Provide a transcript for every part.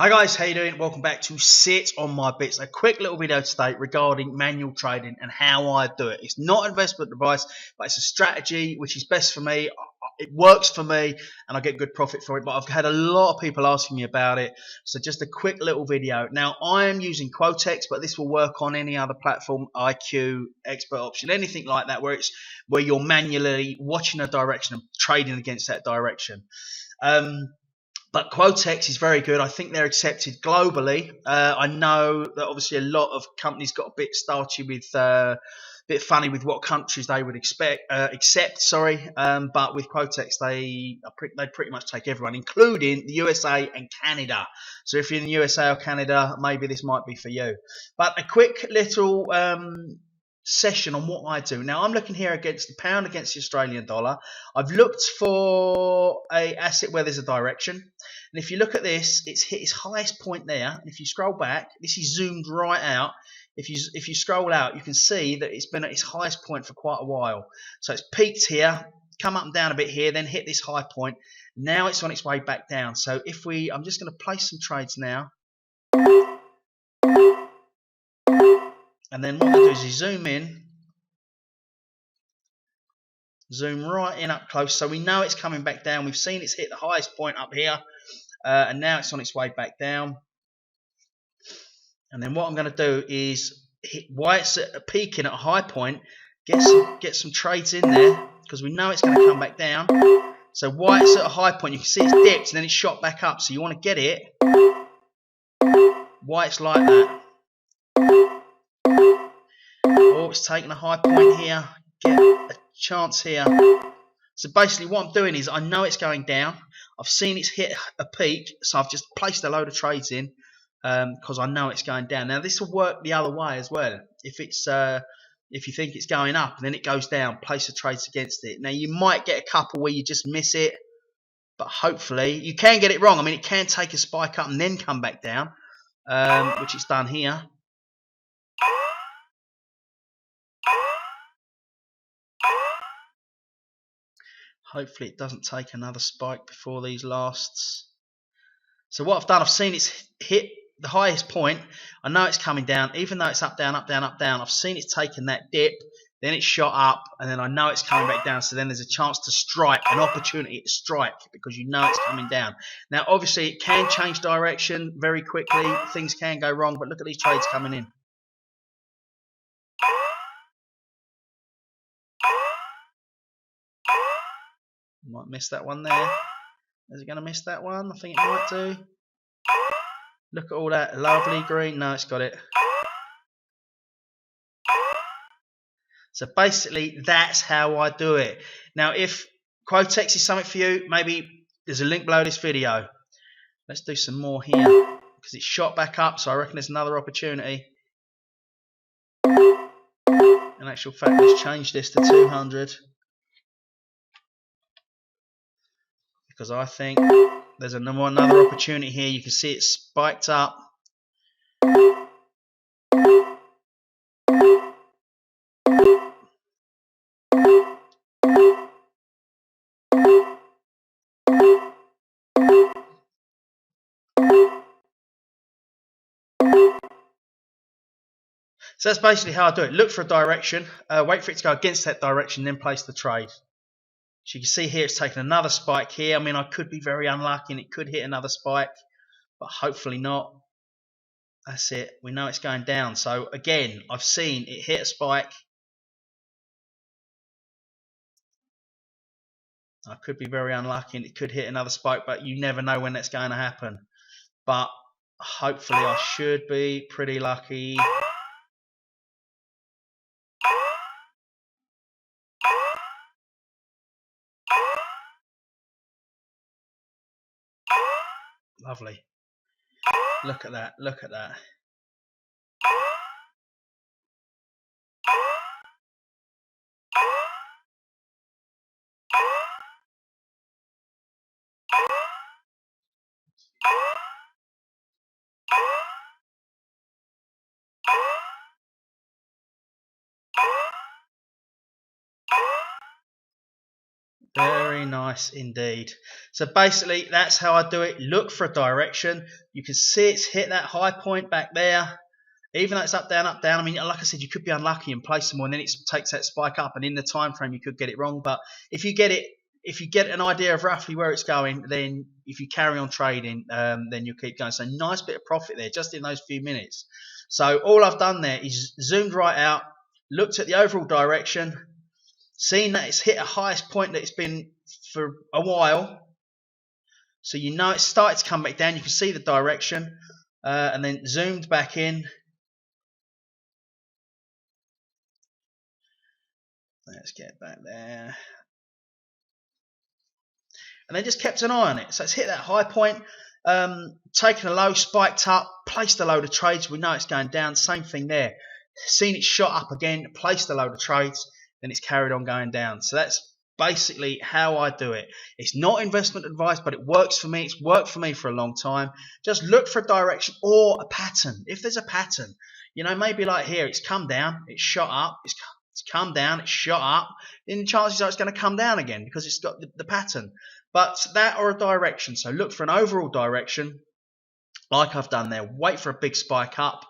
Hi guys, how you doing? Welcome back to Sit on My Bits. A quick little video today regarding manual trading and how I do it. It's not investment advice, but it's a strategy which is best for me. It works for me and I get good profit for it, but I've had a lot of people asking me about it. So just a quick little video. Now I am using Quotex, but this will work on any other platform, IQ, Expert Option, anything like that, where you're manually watching a direction and trading against that direction. But Quotex is very good. I think they're accepted globally. I know that obviously a lot of companies got a bit starchy with, bit funny with what countries they would accept. But with Quotex, they pretty much take everyone, including the USA and Canada. So if you're in the USA or Canada, maybe this might be for you. But a quick little session on what I do. Now I'm looking here against the pound against the Australian dollar. I've looked for a asset where there's a direction, and if you look at this, it's hit its highest point there, and if you scroll back, this is zoomed right out. If you scroll out, you can see that it's been at its highest point for quite a while. So it's peaked here, come up and down a bit here, then hit this high point. Now it's on its way back down. So I'm just going to place some trades now. And then what I do is you zoom in, zoom right in up close, so we know it's coming back down. We've seen it's hit the highest point up here, and now it's on its way back down. And then what I'm going to do is while it's peaking at a high point, get some trades in there, because we know it's going to come back down. So while it's at a high point, you can see it's dipped and then it's shot back up. So you want to get it while it's like that. Oh, it's taking a high point here. Get a chance here. So basically what I'm doing is I know it's going down. I've seen it's hit a peak, so I've just placed a load of trades in because I know it's going down. Now this will work the other way as well. If you think it's going up and then it goes down, place the trades against it. Now you might get a couple where you just miss it, but hopefully you can get it wrong. I mean, it can take a spike up and then come back down, which it's done here. Hopefully it doesn't take another spike before these lasts. So what I've done, I've seen it's hit the highest point. I know it's coming down, even though it's up, down, up, down, up, down. I've seen it's taken that dip, then it's shot up, and then I know it's coming back down. So then there's a chance to strike, an opportunity to strike, because you know it's coming down. Now obviously it can change direction very quickly. Things can go wrong, but look at these trades coming in. Might miss that one there. Is it going to miss that one? I think it might do. Look at all that lovely green. No, it's got it. So basically, that's how I do it. Now, if Quotex is something for you, maybe there's a link below this video. Let's do some more here, because it's shot back up, so I reckon there's another opportunity. In actual fact, let's change this to 200. Because I think there's another opportunity here. You can see it spiked up. So that's basically how I do it. Look for a direction, wait for it to go against that direction, then place the trade. So you can see here it's taken another spike here. I mean, I could be very unlucky and it could hit another spike, but hopefully not. That's it. We know it's going down. So again, I've seen it hit a spike. I could be very unlucky and it could hit another spike, but you never know when that's going to happen. But hopefully I should be pretty lucky. Lovely. Look at that. Look at that. Very nice indeed. So basically, that's how I do it. Look for a direction. You can see it's hit that high point back there. Even though it's up, down, up, down. I mean, like I said, you could be unlucky and place some more, and then it takes that spike up. And in the time frame, you could get it wrong. But if you get an idea of roughly where it's going, then if you carry on trading, then you'll keep going. So nice bit of profit there, just in those few minutes. So all I've done there is zoomed right out, looked at the overall direction, seen that it's hit a highest point that it's been for a while. So you know it's started to come back down. You can see the direction, and then zoomed back in. Let's get back there. And then just kept an eye on it. So it's hit that high point, taken a low, spiked up, placed a load of trades. We know it's going down. Same thing there. Seen it shot up again, placed a load of trades, then it's carried on going down. So that's basically how I do it. It's not investment advice, but it works for me. It's worked for me for a long time. Just look for a direction or a pattern. If there's a pattern, you know, maybe like here, it's come down, it's shot up, it's come down, it's shot up, then the chances are it's going to come down again because it's got the pattern. But that or a direction. So look for an overall direction, like I've done there. Wait for a big spike up,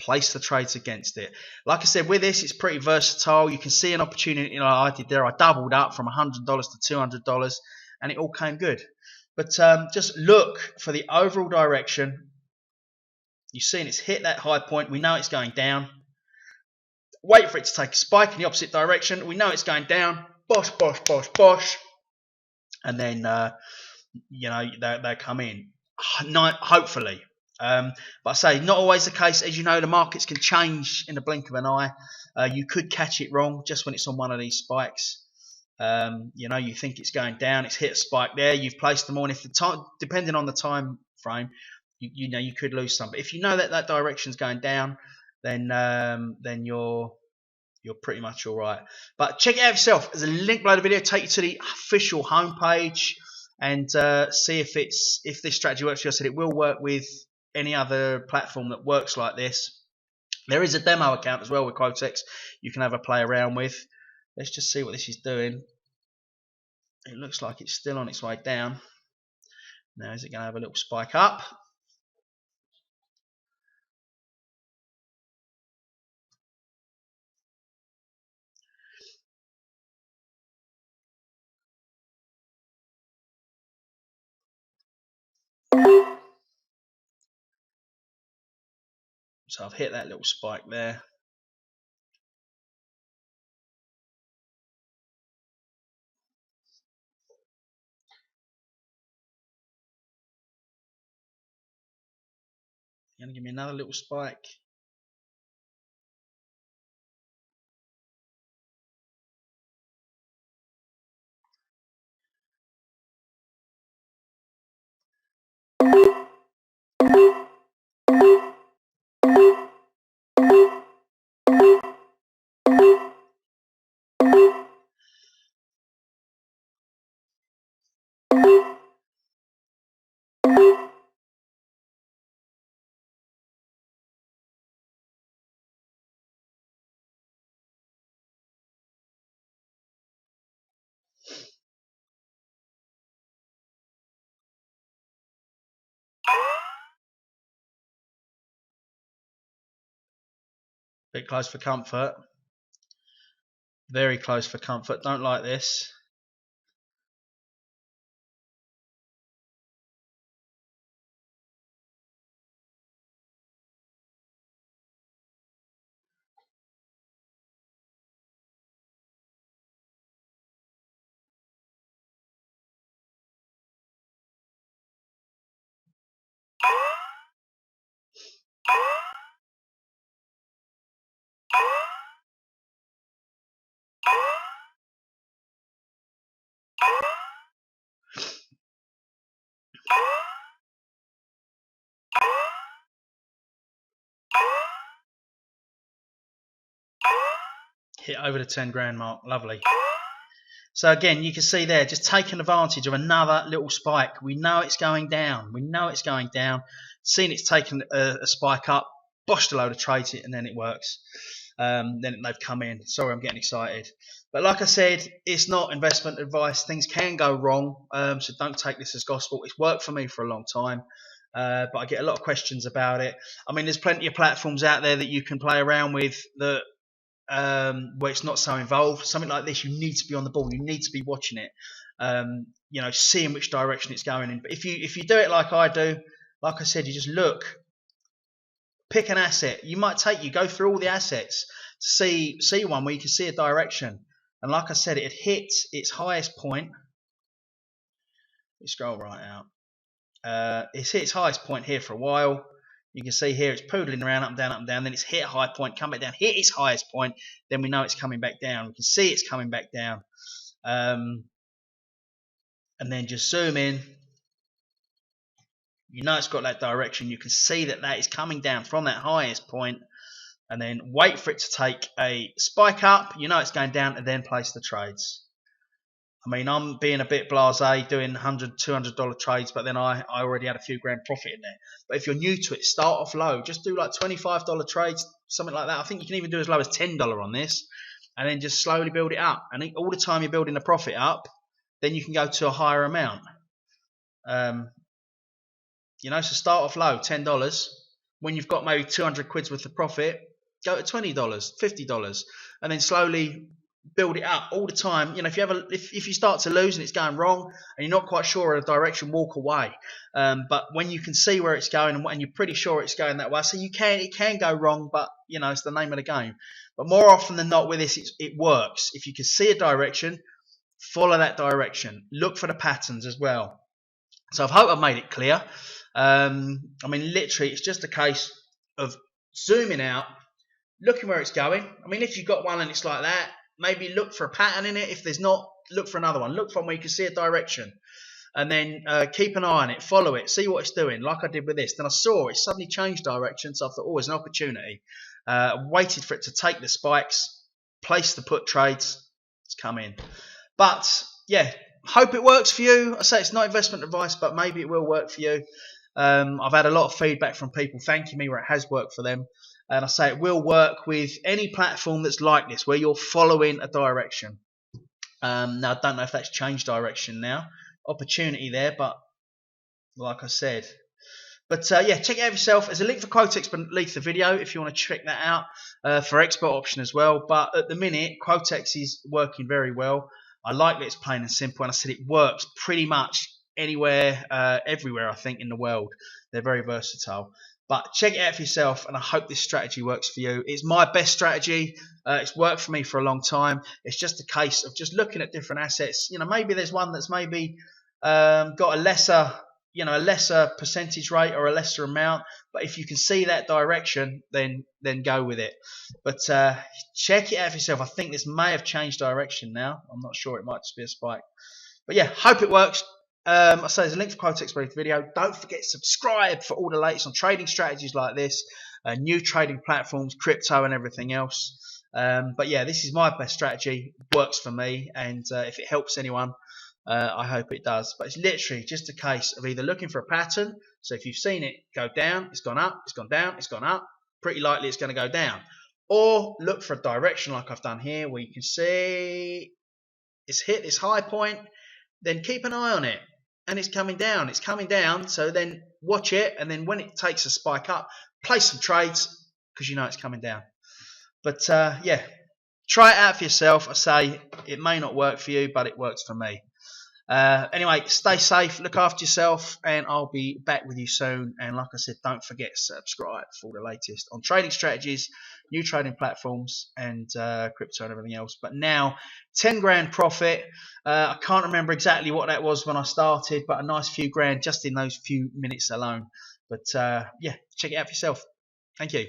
place the trades against it. Like I said, with this, it's pretty versatile. You can see an opportunity, you know, I did there. I doubled up from $100 to $200, and it all came good. But just look for the overall direction. You've seen it's hit that high point. We know it's going down. Wait for it to take a spike in the opposite direction. We know it's going down. Bosh, bosh, bosh, bosh. And then, you know, they come in. Hopefully. But I say, not always the case. As you know, the markets can change in the blink of an eye. You could catch it wrong just when it's on one of these spikes. You know, you think it's going down. It's hit a spike there. You've placed them on. If the time, depending on the time frame, you know, you could lose some. But if you know that that direction's going down, then you're pretty much all right. But check it out yourself. There's a link below the video. Take you to the official homepage and see if this strategy works for you. I said it will work with any other platform that works like this. There is a demo account as well with Quotex you can have a play around with. Let's just see what this is doing. It looks like it's still on its way down. Now is it going to have a little spike up? So I've hit that little spike there. You're going to give me another little spike. Bit close for comfort. Very close for comfort. Don't like this. Hit over the 10 grand mark. Lovely. So again, you can see there, just taking advantage of another little spike. We know it's going down. We know it's going down. Seen it's taken a spike up, boshed a load of trades it, and then it works. then they've come in. Sorry, I'm getting excited. But like I said, it's not investment advice. Things can go wrong, so don't take this as gospel. It's worked for me for a long time, but I get a lot of questions about it. I mean, there's plenty of platforms out there that you can play around with that where it's not so involved. Something like this, you need to be on the ball. You need to be watching it, seeing which direction it's going in. But if you do it like I do, like I said, you just look, pick an asset. You go through all the assets to see one where you can see a direction. And like I said, it hits its highest point. You scroll right out. It's hit its highest point here for a while. You can see here it's poodling around up and down, up and down. Then it's hit a high point, come back down, hit its highest point. Then we know it's coming back down. We can see it's coming back down. And then just zoom in. You know it's got that direction. You can see that is coming down from that highest point. And then wait for it to take a spike up. You know it's going down, and then place the trades. I mean, I'm being a bit blasé doing $100, $200 trades, but then I already had a few grand profit in there. But if you're new to it, start off low. Just do like $25 trades, something like that. I think you can even do as low as $10 on this, and then just slowly build it up. And all the time you're building the profit up, then you can go to a higher amount. So start off low, $10. When you've got maybe 200 quid's worth of profit, go to $20, $50, and then slowly build it up all the time. If you start to lose and it's going wrong and you're not quite sure of the direction, walk away. But when you can see where it's going and you're pretty sure it's going that way, so it can go wrong, but it's the name of the game. But more often than not with this, it works. If you can see a direction, follow that direction. Look for the patterns as well. So I hope I've made it clear. Literally, it's just a case of zooming out, looking where it's going. If you've got one and it's like that, maybe look for a pattern in it. If there's not, look for another one. Look for one where you can see a direction. And then keep an eye on it, follow it, see what it's doing, like I did with this. Then I saw it suddenly changed direction, so I thought, there's an opportunity. Waited for it to take the spikes, place the put trades, it's come in. But, yeah, hope it works for you. I say it's not investment advice, but maybe it will work for you. I've had a lot of feedback from people thanking me where it has worked for them. And I say it will work with any platform that's like this, where you're following a direction. Now, I don't know if that's changed direction now. Opportunity there, but like I said. But, check it out yourself. There's a link for Quotex beneath the video if you want to check that out for expert option as well. But at the minute, Quotex is working very well. I like that it's plain and simple. And I said it works pretty much anywhere, everywhere, I think, in the world. They're very versatile. But check it out for yourself, and I hope this strategy works for you. It's my best strategy. It's worked for me for a long time. It's just a case of just looking at different assets. Maybe there's one that's maybe got a lesser percentage rate or a lesser amount. But if you can see that direction, then go with it. But check it out for yourself. I think this may have changed direction now. I'm not sure. It might just be a spike. But yeah, hope it works. I say there's a link for Quotex beneath the video. Don't forget to subscribe for all the latest on trading strategies like this, new trading platforms, crypto and everything else. But yeah, this is my best strategy. It works for me, and if it helps anyone, I hope it does. But it's literally just a case of either looking for a pattern. So if you've seen it go down, it's gone up, it's gone down, it's gone up. Pretty likely it's going to go down. Or look for a direction like I've done here, where you can see it's hit this high point. Then keep an eye on it. And it's coming down. It's coming down. So then watch it. And then when it takes a spike up, place some trades because you know it's coming down. But yeah, try it out for yourself. I say it may not work for you, but it works for me. Anyway, stay safe, look after yourself, and I'll be back with you soon. And like I said, don't forget to subscribe for the latest on trading strategies, new trading platforms, and crypto and everything else. But now, 10 grand profit. I can't remember exactly what that was when I started, but a nice few grand just in those few minutes alone. But yeah, check it out for yourself. Thank you.